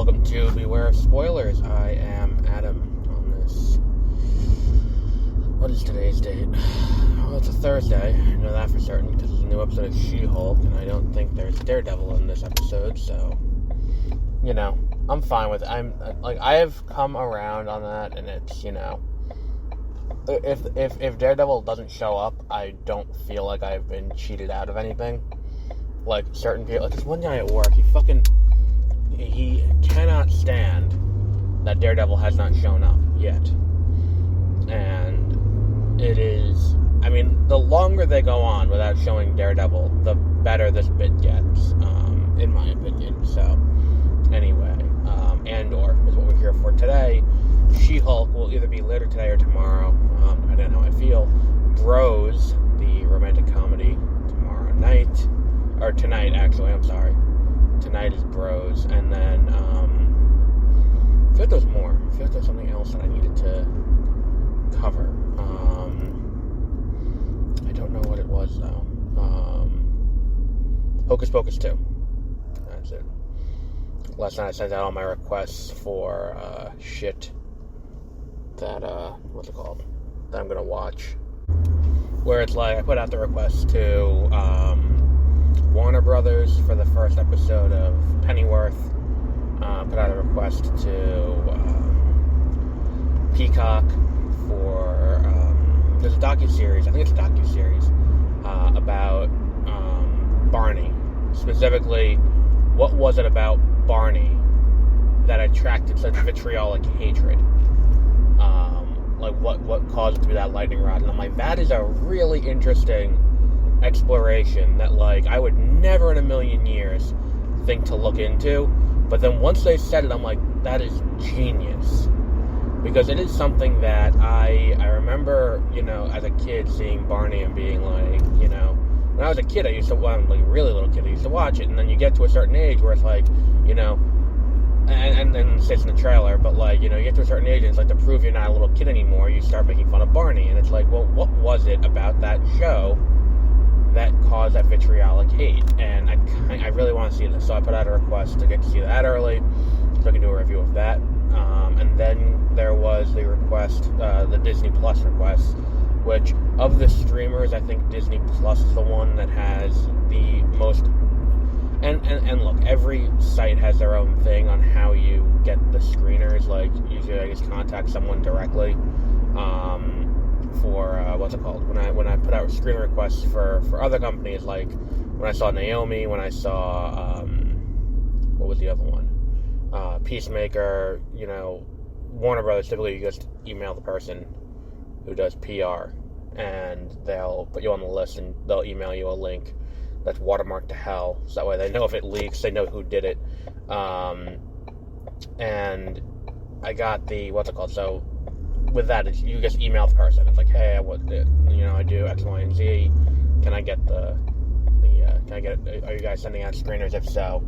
welcome to Beware of Spoilers. I am Adam on this. What is today's date? Well, it's a Thursday. I know that for certain because there's a new episode of She-Hulk, and I don't think there's Daredevil in this episode, so, you know, I'm fine with it. I have come around on that, and it's, you know, if Daredevil doesn't show up, I don't feel like I've been cheated out of anything. Like, certain people, like this one guy at work, he cannot stand that Daredevil has not shown up yet. And it is, I mean, the longer they go on without showing Daredevil, the better this bit gets, in my opinion. So, anyway, Andor is what we're here for today. She-Hulk will either be later today or tomorrow, depending on how I feel. Bros, the romantic comedy, tomorrow night. Or tonight, actually, I'm sorry. Tonight is Bros, and then, I feel like there's more. I feel like there's something else that I needed to cover. I don't know what it was, though. Hocus Pocus 2. That's it. Last night I sent out all my requests for, shit that, what's it called? That I'm gonna watch. Where it's like, I put out the request to, Warner Brothers for the first episode of Pennyworth. Put out a request to Peacock for there's a docuseries. I think it's a docuseries about Barney. Specifically, what was it about Barney that attracted such vitriolic hatred? Like what caused it to be that lightning rod? And I'm like, that is a really interesting exploration that, like, I would never in a million years think to look into, but then once they said it, I'm like, that is genius, because it is something that I remember, you know, as a kid seeing Barney and being like, you know, when I was a kid, I used to, well, I'm like a really little kid, I used to watch it, and then you get to a certain age where it's like, you know, and it says in the trailer, but like, you know, you get to a certain age and it's like, to prove you're not a little kid anymore, you start making fun of Barney, and it's like, well, what was it about that show that caused that vitriolic hate? And I really want to see this, so I put out a request to get to see that early, so I can do a review of that. And then there was the request, the Disney Plus request, which of the streamers, I think Disney Plus is the one that has the most. And look, every site has their own thing on how you get the screeners. Like, usually I just contact someone directly. For what's it called? When I put out screen requests for other companies, like when I saw Naomi, when I saw what was the other one? Peacemaker. You know, Warner Brothers, typically you just email the person who does PR, and they'll put you on the list, and they'll email you a link that's watermarked to hell, so that way they know if it leaks, they know who did it. And I got the what's it called? So with that, you just email the person. It's like, hey, I do X, Y, and Z. Can I get are you guys sending out screeners? If so,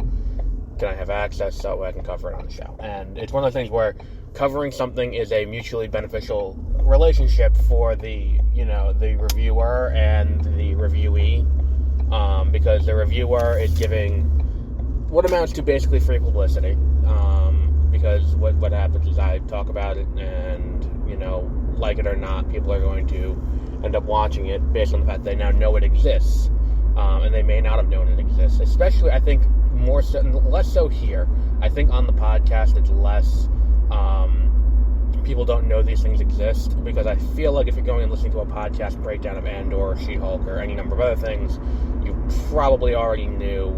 can I have access so I can cover it on the show? And it's one of those things where covering something is a mutually beneficial relationship for the reviewer and the reviewee, because the reviewer is giving what amounts to basically free publicity. Because what happens is I talk about it, and, you know, like it or not, people are going to end up watching it based on the fact they now know it exists, and they may not have known it exists. Especially, I think, more so, less so here. I think on the podcast it's less, people don't know these things exist, because I feel like if you're going and listening to a podcast breakdown of Andor or She-Hulk or any number of other things, you probably already knew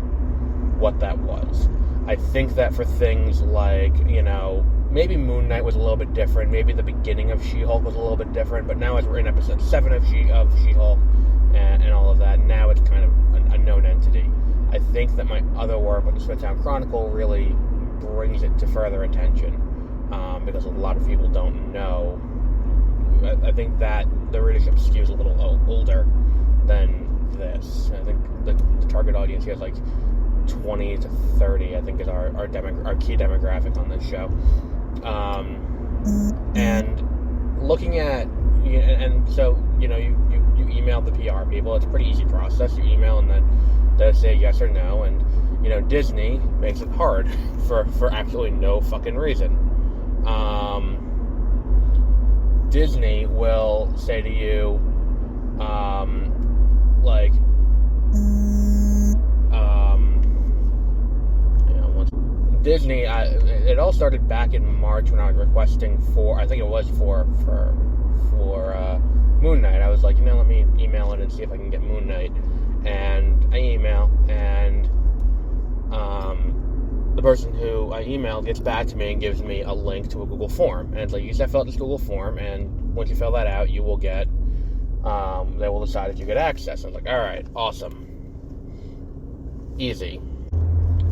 what that was. I think that for things like, you know, maybe Moon Knight was a little bit different, maybe the beginning of She-Hulk was a little bit different, but now as we're in episode 7 of She-Hulk and all of that, now it's kind of a known entity. I think that my other work with the Smithtown Chronicle really brings it to further attention, because a lot of people don't know. I think that the readership skews a little older than this. I think the target audience here is like 20 to 30, I think, is our key demographic on this show. And looking at, and so, you know, you email the PR people. It's a pretty easy process. You email, and then they say yes or no. And, Disney makes it hard for absolutely no fucking reason. Disney will say to you, like, Disney, it all started back in March when I was requesting I think it was for Moon Knight. I was like, let me email it and see if I can get Moon Knight. And I email, and the person who I emailed gets back to me and gives me a link to a Google form. And it's like, you just have to fill out this Google form, and once you fill that out, you will get, they will decide if you get access. And I was like, all right, awesome. Easy.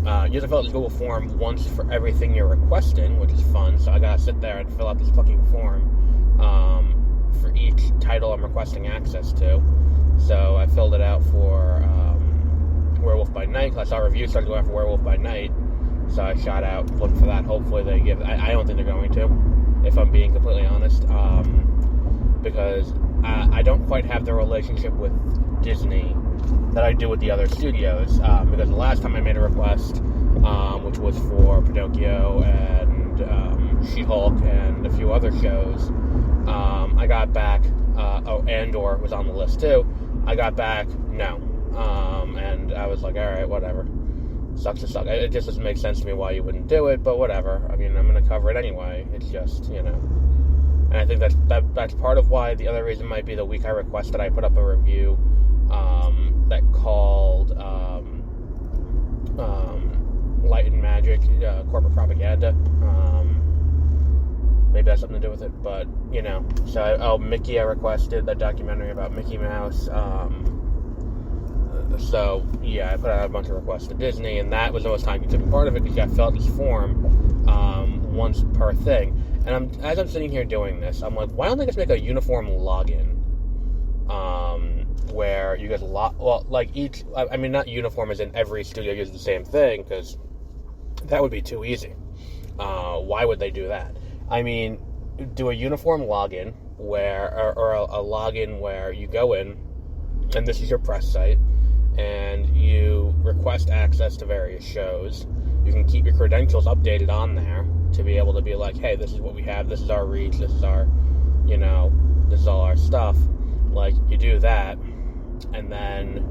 You have to fill out this Google form once for everything you're requesting, which is fun. So I gotta sit there and fill out this fucking form for each title I'm requesting access to. So I filled it out for Werewolf by Night. I saw reviews started going out for Werewolf by Night, so I shot out looking for that. Hopefully they give. I don't think they're going to, if I'm being completely honest, because I don't quite have the relationship with Disney that I do with the other studios, because the last time I made a request, which was for Pinocchio and She-Hulk and a few other shows, I got back, Andor was on the list too, I got back, no, and I was like, alright, whatever, sucks to suck. It just doesn't make sense to me why you wouldn't do it, but whatever. I mean, I'm going to cover it anyway, it's just, and I think that's part of why. The other reason might be the week I requested, I put up a review that called Light and Magic, Corporate Propaganda. Maybe that's something to do with it, but, so Mickey, I requested that documentary about Mickey Mouse. So, yeah, I put out a bunch of requests to Disney, and that was the most time-consuming part of it, because you got to fill out this form once per thing. And as I'm sitting here doing this, I'm like, why don't they just make a uniform login? Where you guys not uniform as in every studio uses the same thing, because that would be too easy. Why would they do that? I mean, do a uniform login or a login where you go in, and this is your press site, and you request access to various shows. You can keep your credentials updated on there to be able to be like, hey, this is what we have, this is our reach, this is our, this is all our stuff. Like, you do that, and then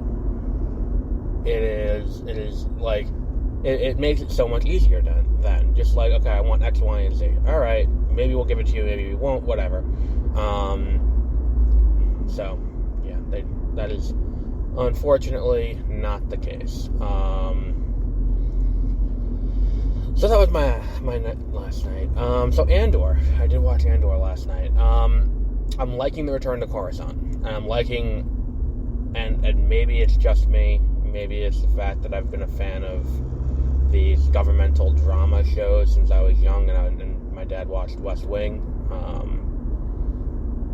it is like, it makes it so much easier then. Just like, okay, I want X, Y, and Z. Alright, maybe we'll give it to you, maybe we won't, whatever. So, yeah, that is unfortunately not the case. So that was my night last night. So Andor, I did watch Andor last night. I'm liking the return to Coruscant. I'm liking, and maybe it's just me, maybe it's the fact that I've been a fan of these governmental drama shows since I was young, and my dad watched West Wing,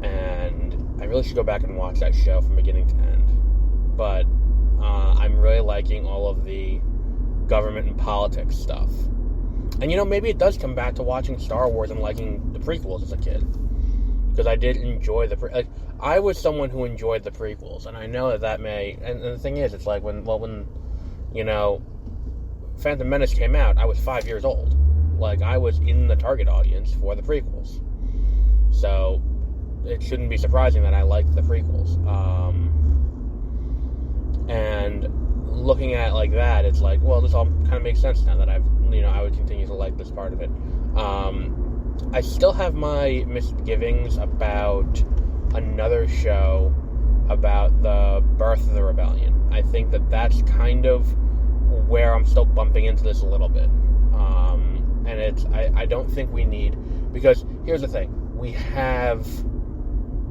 and I really should go back and watch that show from beginning to end. But I'm really liking all of the government and politics stuff. And maybe it does come back to watching Star Wars and liking the prequels as a kid. Because I did enjoy I was someone who enjoyed the prequels, and I know that may, and the thing is, it's like when Phantom Menace came out, I was 5 years old. Like, I was in the target audience for the prequels. So, it shouldn't be surprising that I liked the prequels. And looking at it like that, it's like, well, this all kind of makes sense now that I would continue to like this part of it. I still have my misgivings about another show about the birth of the rebellion. I think that's kind of where I'm still bumping into this a little bit. And I don't think we need, because here's the thing, we have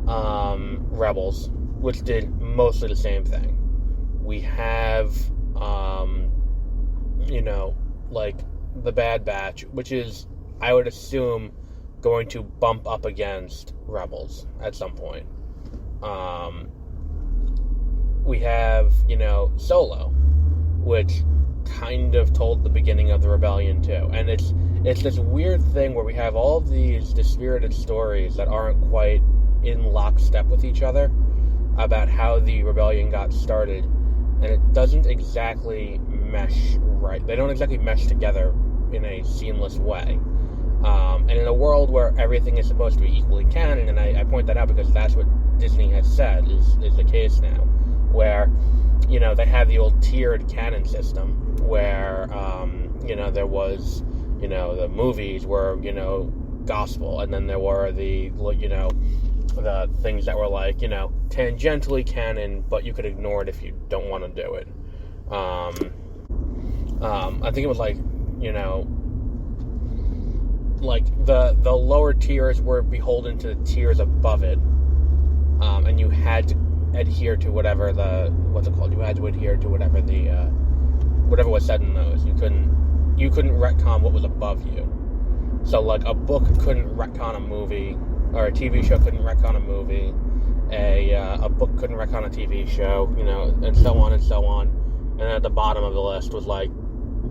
Rebels, which did mostly the same thing. We have, like the Bad Batch, which is, I would assume, going to bump up against Rebels at some point. We have, Solo, which kind of told the beginning of the rebellion too. And it's this weird thing where we have all of these dispirited stories that aren't quite in lockstep with each other about how the rebellion got started, and it doesn't exactly mesh right. They don't exactly mesh together in a seamless way. And in a world where everything is supposed to be equally canon, and I point that out because that's what Disney has said is the case now, where, they have the old tiered canon system where, there was, the movies were, gospel, and then there were the things that were like, tangentially canon, but you could ignore it if you don't want to do it. I think it was like, like the lower tiers were beholden to the tiers above it, and you had to adhere to whatever you had to adhere to whatever whatever was said in those. You couldn't retcon what was above you. So like a book couldn't retcon a movie, or a TV show couldn't retcon a movie, a book couldn't retcon a TV show, and so on and so on. And at the bottom of the list was like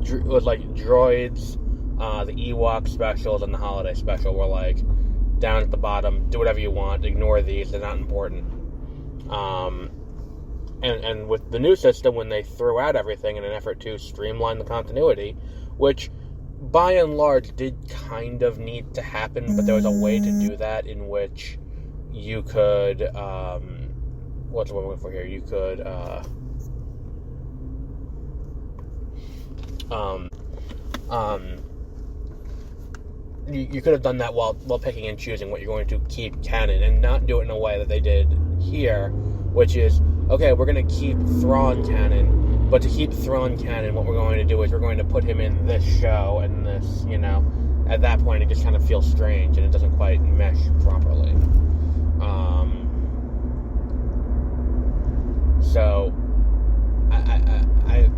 droids, the Ewok specials, and the holiday special were like down at the bottom. Do whatever you want. Ignore these. They're not important. And with the new system, when they threw out everything in an effort to streamline the continuity, which by and large did kind of need to happen, but there was a way to do that in which you could, what's the one we're looking for here? You could, you could have done that while picking and choosing what you're going to keep canon, and not do it in a way that they did here, which is, okay, we're going to keep Thrawn canon, but to keep Thrawn canon, what we're going to do is we're going to put him in this show, and this, at that point it just kind of feels strange, and it doesn't quite mesh properly. So, I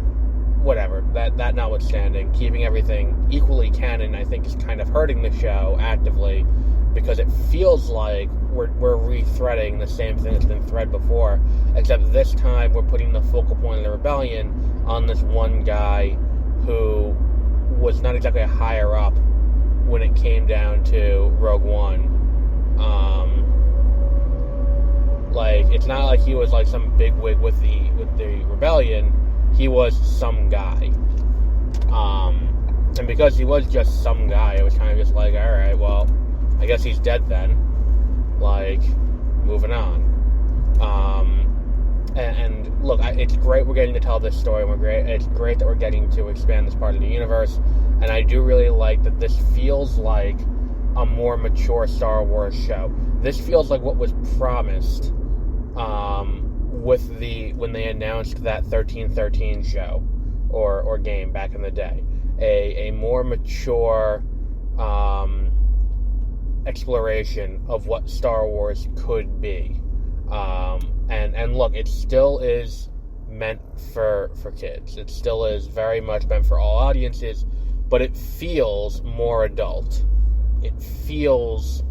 whatever, that notwithstanding, keeping everything equally canon, I think, is kind of hurting the show actively, because it feels like we're rethreading the same thing that's been threaded before, except this time we're putting the focal point of the rebellion on this one guy who was not exactly a higher up when it came down to Rogue One. Like, it's not like he was like some bigwig with the rebellion. He was some guy. And because he was just some guy, it was kind of just like, alright, well, I guess he's dead then. Like, moving on. And look, it's great we're getting to tell this story. It's great that we're getting to expand this part of the universe. And I do really like that this feels like a more mature Star Wars show. This feels like what was promised when they announced that 1313 show or game back in the day. A more mature exploration of what Star Wars could be. And look, it still is meant for kids. It still is very much meant for all audiences, but it feels more adult. It feels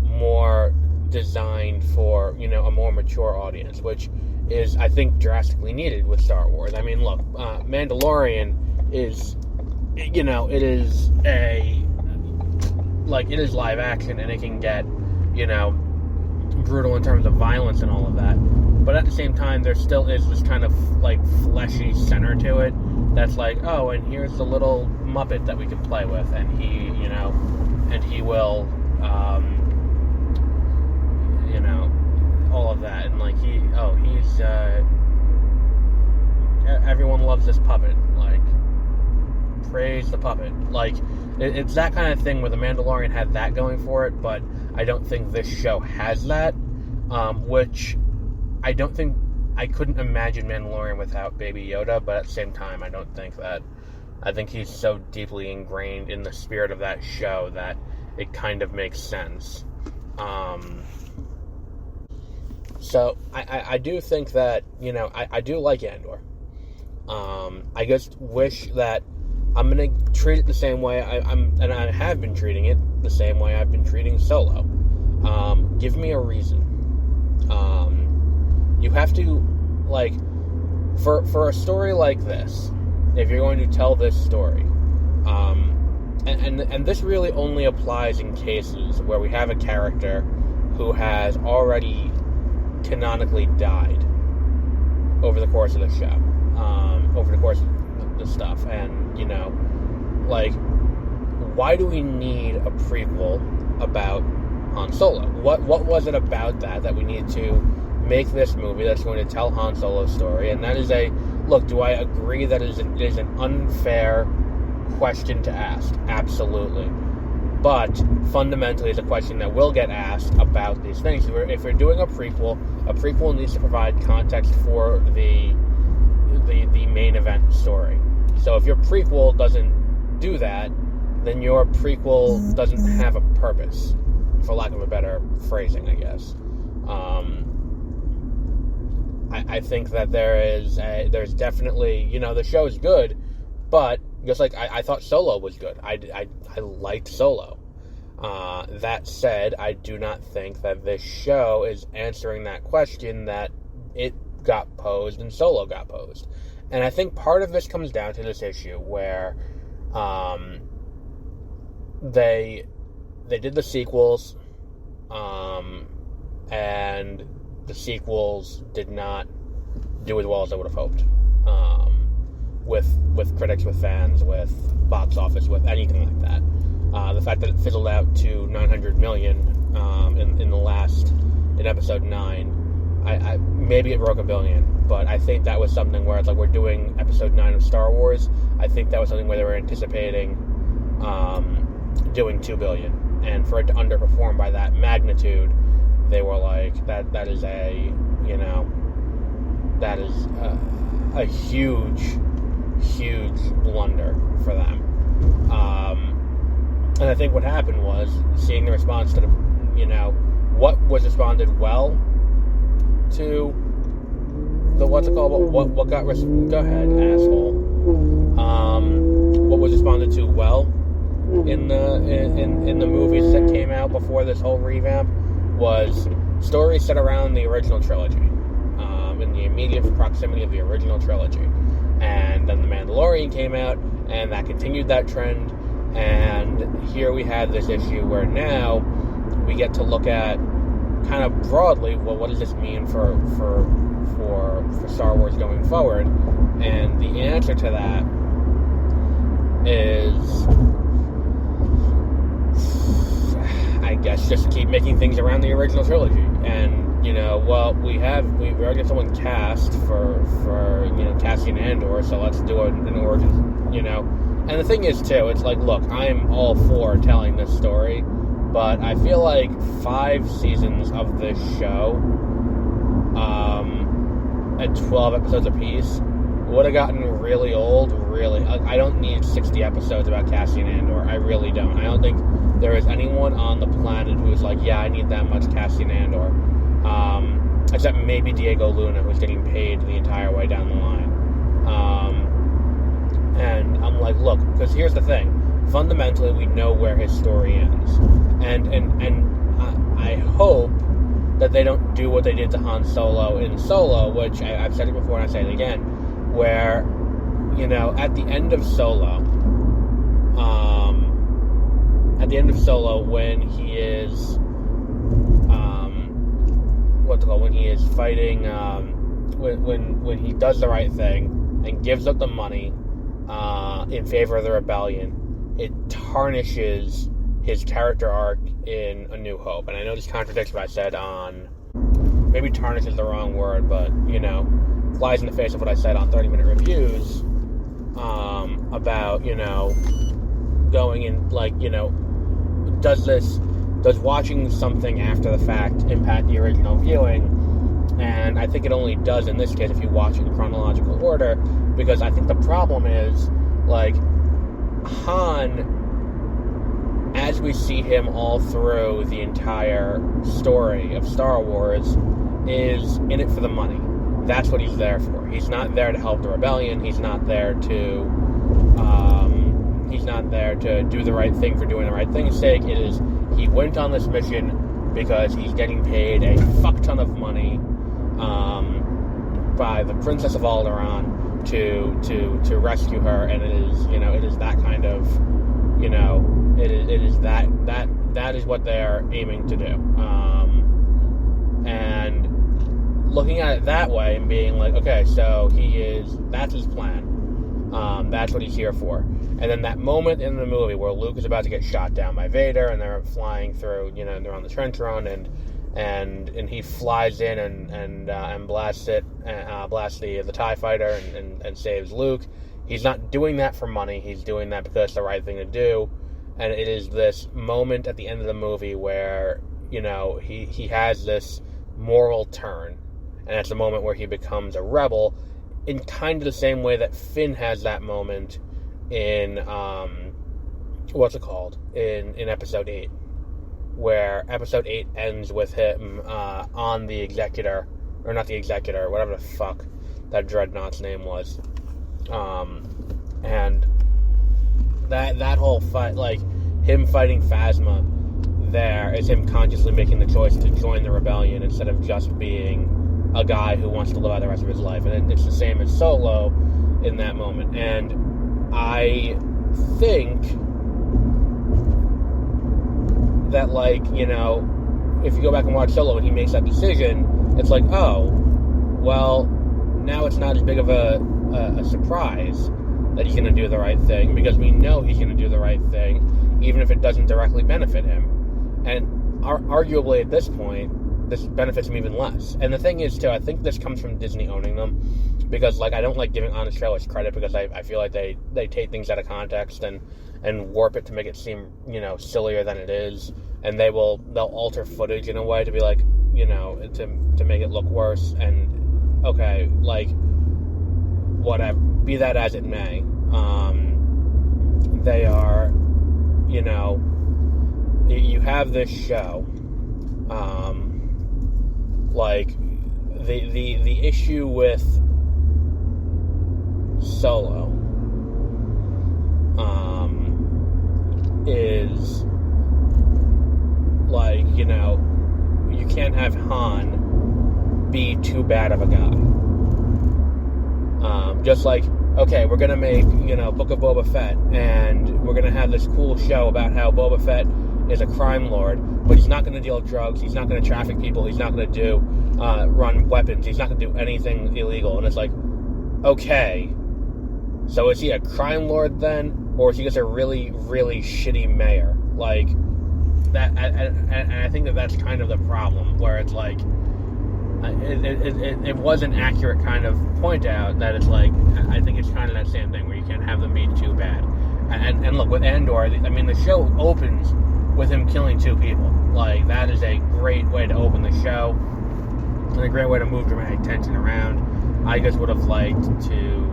more designed for, a more mature audience, which is, I think, drastically needed with Star Wars. I mean, look, Mandalorian is, it is live action, and it can get, brutal in terms of violence and all of that. But at the same time, there still is this kind of, fleshy center to it that's like, oh, and here's the little Muppet that we can play with, and he will, all of that, and, he's, everyone loves this puppet, praise the puppet. It's that kind of thing where The Mandalorian had that going for it, but I don't think this show has that, which I couldn't imagine Mandalorian without Baby Yoda, but at the same time, I think he's so deeply ingrained in the spirit of that show that it kind of makes sense. So, I do think that, I do like Andor. I just wish that I'm going to treat it the same way and I have been treating it the same way I've been treating Solo. Give me a reason. You have to, for a story like this, if you're going to tell this story, and this really only applies in cases where we have a character who has already canonically died over the course of the show, over the course of this stuff. And, like, why do we need a prequel about Han Solo? What was it about that we need to make this movie that's going to tell Han Solo's story? And that is look, do I agree that it is an unfair question to ask? Absolutely. But fundamentally, it's a question that will get asked about these things. If we're doing a prequel needs to provide context for the main event story. So if your prequel doesn't do that, then your prequel doesn't have a purpose, for lack of a better phrasing, I guess. I think that there's definitely, the show is good, but just like I thought Solo was good. I liked Solo. That said, I do not think that this show is answering that question that it got posed and Solo got posed. And I think part of this comes down to this issue where they did the sequels, and the sequels did not do as well as I would have hoped. With critics, with fans, with box office, with anything like that. The fact that it fizzled out to $900 million in episode 9, I maybe it broke $1 billion, but I think that was something where it's like we're doing episode 9 of Star Wars. I think that was something where they were anticipating doing $2 billion, and for it to underperform by that magnitude, they were like that is a huge blunder for them. And I think what happened was seeing the response to what was responded well to the what's it called? What got go ahead, asshole. What was responded to well in the movies that came out before this whole revamp was stories set around the original trilogy, in the immediate proximity of the original trilogy. And then The Mandalorian came out, and that continued that trend. And here we had this issue where now we get to look at kind of broadly, well, what does this mean for Star Wars going forward? And the answer to that is, I guess, just keep making things around the original trilogy. And we already have someone cast for Cassian Andor, so let's do an origin, And the thing is, too, it's like, look, I'm all for telling this story, but I feel like 5 seasons of this show, at 12 episodes apiece, would have gotten really old, I don't need 60 episodes about Cassian Andor. I really don't. I don't think there is anyone on the planet who is like, yeah, I need that much Cassian Andor. Except maybe Diego Luna, who's getting paid the entire way down the line. And I'm like, look, because here's the thing. Fundamentally, we know where his story ends. And I hope that they don't do what they did to Han Solo in Solo, which I've said it before and I say it again, where, at the end of Solo, when he is, when he is fighting, when he does the right thing and gives up the money in favor of the rebellion, it tarnishes his character arc in A New Hope. And I know this contradicts what I said on, maybe tarnish is the wrong word, but, flies in the face of what I said on 30-minute reviews, about, going in, like, does watching something after the fact impact the original viewing? And I think it only does in this case if you watch it in chronological order, because I think the problem is, like, Han, as we see him all through the entire story of Star Wars, is in it for the money. That's what he's there for. He's not there to help the rebellion. He's not there to do the right thing for doing the right thing's sake. It is, he went on this mission because he's getting paid a fuck ton of money by the Princess of Alderaan to rescue her, and it is, it is that kind of, it is that is what they're aiming to do. And looking at it that way and being like, okay, so that's his plan. That's what he's here for. And then that moment in the movie where Luke is about to get shot down by Vader, and they're flying through, and they're on the trench run, and he flies in and blasts the TIE fighter and saves Luke. He's not doing that for money. He's doing that because it's the right thing to do. And it is this moment at the end of the movie where, he has this moral turn. And it's a moment where he becomes a rebel in kind of the same way that Finn has that moment in, in Episode 8. Where Episode 8 ends with him on the Executor, or not the Executor, whatever the fuck that Dreadnought's name was. And that whole fight, like, him fighting Phasma there is him consciously making the choice to join the rebellion instead of just being a guy who wants to live out the rest of his life. And it's the same as Solo in that moment. And I think that, like, if you go back and watch Solo and he makes that decision, it's like, oh, well, now it's not as big of a surprise that he's going to do the right thing, because we know he's going to do the right thing, even if it doesn't directly benefit him. And arguably at this point, this benefits him even less. And the thing is, too, I think this comes from Disney owning them, because, like, I don't like giving honest trailers credit, because I feel like they take things out of context and warp it to make it seem, sillier than it is. And they'll alter footage in a way to be like, to make it look worse. And, okay, like, whatever, be that as it may, they are, you have this show, like, the issue with Solo, is, like, you can't have Han be too bad of a guy. Just like, okay, we're gonna make, Book of Boba Fett, and we're gonna have this cool show about how Boba Fett is a crime lord, but he's not gonna deal drugs, he's not gonna traffic people, he's not gonna run weapons, he's not gonna do anything illegal. And it's like, okay, so is he a crime lord then, or is he just a really, really shitty mayor? Like, that, and I think that's kind of the problem, where it's like, it was an accurate kind of point out that it's like, I think it's kind of that same thing where you can't have them be too bad. And look, with Andor, I mean, the show opens with him killing 2 people. Like, that is a great way to open the show, and a great way to move dramatic tension around. I just would have liked to,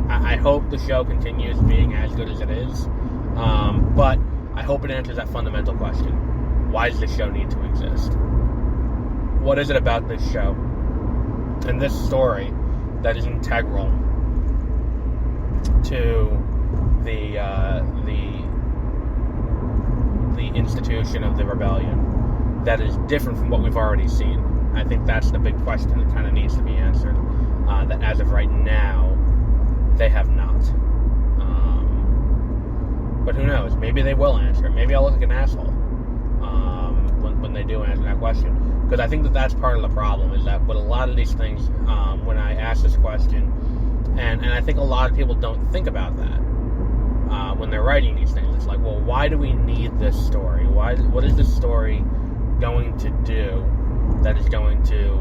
I hope the show continues being as good as it is, but I hope it answers that fundamental question. Why does this show need to exist? What is it about this show and this story that is integral to the institution of the rebellion that is different from what we've already seen? I think that's the big question that kind of needs to be answered. That as of right now, they have not. But who knows? Maybe they will answer it. Maybe I'll look like an asshole when they do answer that question. Because I think that's part of the problem, is that with a lot of these things, when I ask this question, and I think a lot of people don't think about that when they're writing these things. It's like, well, why do we need this story? What is this story going to do that is going to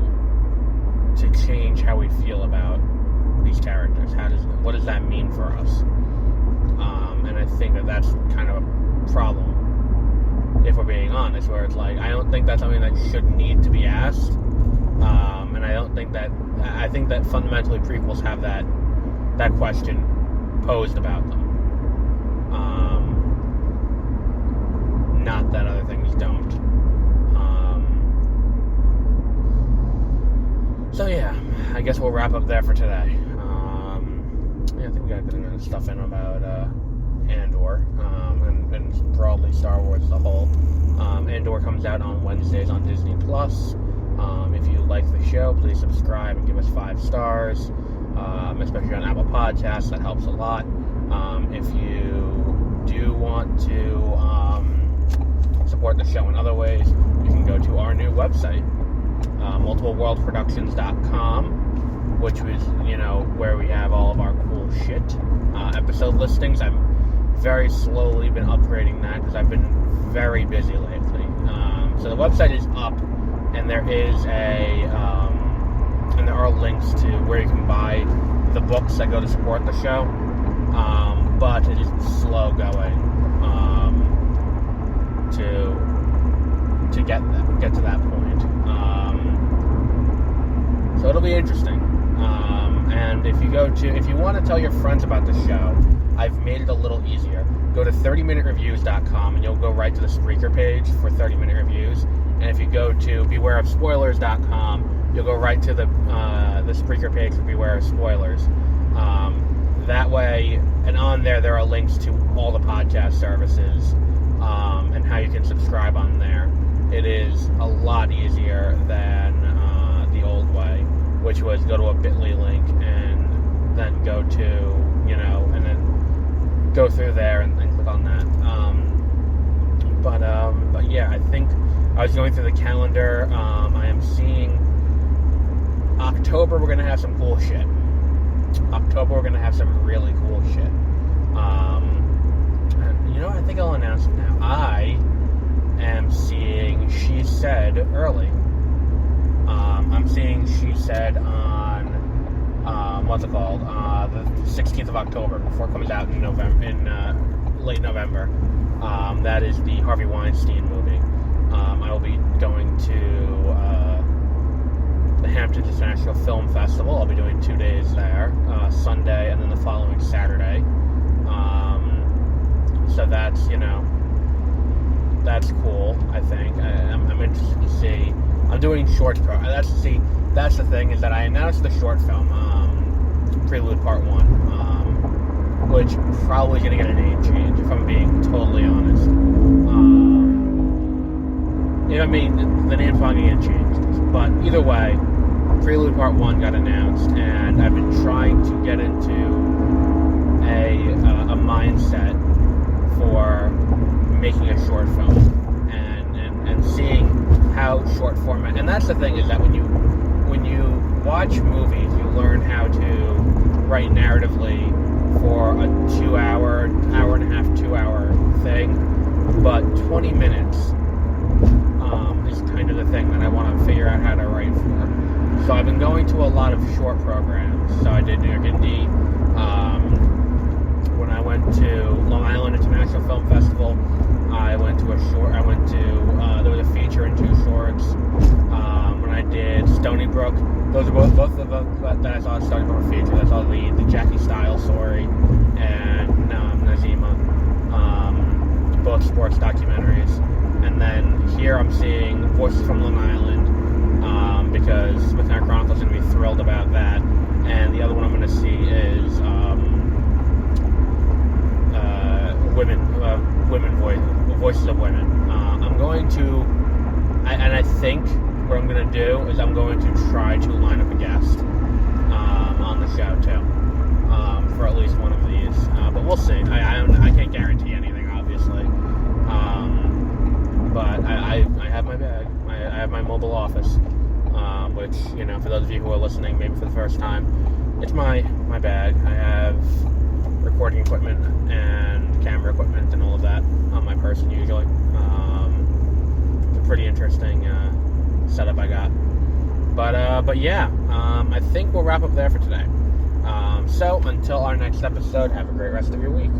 change how we feel about these characters? What does that mean for us? And I think that's kind of a problem, if we're being honest, where it's like, I don't think that's something that should need to be asked, and I think that fundamentally prequels have that question posed about them, not that other things don't. So yeah, I guess we'll wrap up there for today. I think we got good enough stuff in about Andor, and broadly Star Wars as a whole. Andor comes out on Wednesdays on Disney+. If you like the show, please subscribe and give us 5 stars, especially on Apple Podcasts. That helps a lot. If you do want to support the show in other ways, you can go to our new website, multipleworldproductions.com, which is, where we have all of our cool episode listings. I've very slowly been upgrading that because I've been very busy lately. So the website is up, and there are links to where you can buy the books that go to support the show. But it is slow going to get to that point. So it'll be interesting. And if you want to tell your friends about the show, I've made it a little easier. Go to 30minutereviews.com and you'll go right to the Spreaker page for 30-minute reviews. And if you go to bewareofspoilers.com, you'll go right to the Spreaker page for Beware of Spoilers. That way, and on there are links to all the podcast services and how you can subscribe on there. It is a lot easier than the old way, which was go to a bit.ly link and then go to, and then go through there and click on that. But yeah, I think I was going through the calendar. I am seeing October, we're going to have some cool shit. October, we're going to have some really cool shit. And I think I'll announce it now. I am seeing She Said early. I'm seeing She Said on, the 16th of October, before it comes out in late November. That is the Harvey Weinstein movie. I will be going to the Hampton International Film Festival. I'll be doing 2 days there, Sunday and then the following Saturday. So that's cool. I think I'm interested to see. I'm doing short film. That's the thing, is that I announced the short film, Prelude Part 1, which probably going to get a name change, if I'm being totally honest. The name's probably going to get changed. But either way, Prelude Part 1 got announced, and I've been trying to get into a mindset for making a short film and seeing how short format. And that's the thing, is that when you watch movies, you learn how to write narratively for a 2 hour and a half, 2 hour thing, but 20 minutes is kind of the thing that I want to figure out how to write for. So I've been going to a lot of short programs. So I did New York Indie. When I went to Long Island International Film Festival, I went to there was a feature and 2 shorts. When I did Stony Brook, those are both of them that I saw Stony Brook feature. I saw the Jackie Stiles story and Nazima, both sports documentaries. And then here I'm seeing Voices from Long Island, because Smithtown Chronicle's going to be thrilled about that. And the other one I'm going to see is Voices of Women. I'm going to, and I think what I'm going to do is I'm going to try to line up a guest on the show too, for at least one of these. But we'll see. I can't guarantee anything, obviously. But I have my bag. I have my mobile office, which, for those of you who are listening, maybe for the first time, it's my bag. I have recording equipment and camera equipment and all of that on my person usually. It's a pretty interesting setup I got. But yeah, I think we'll wrap up there for today. So until our next episode, have a great rest of your week.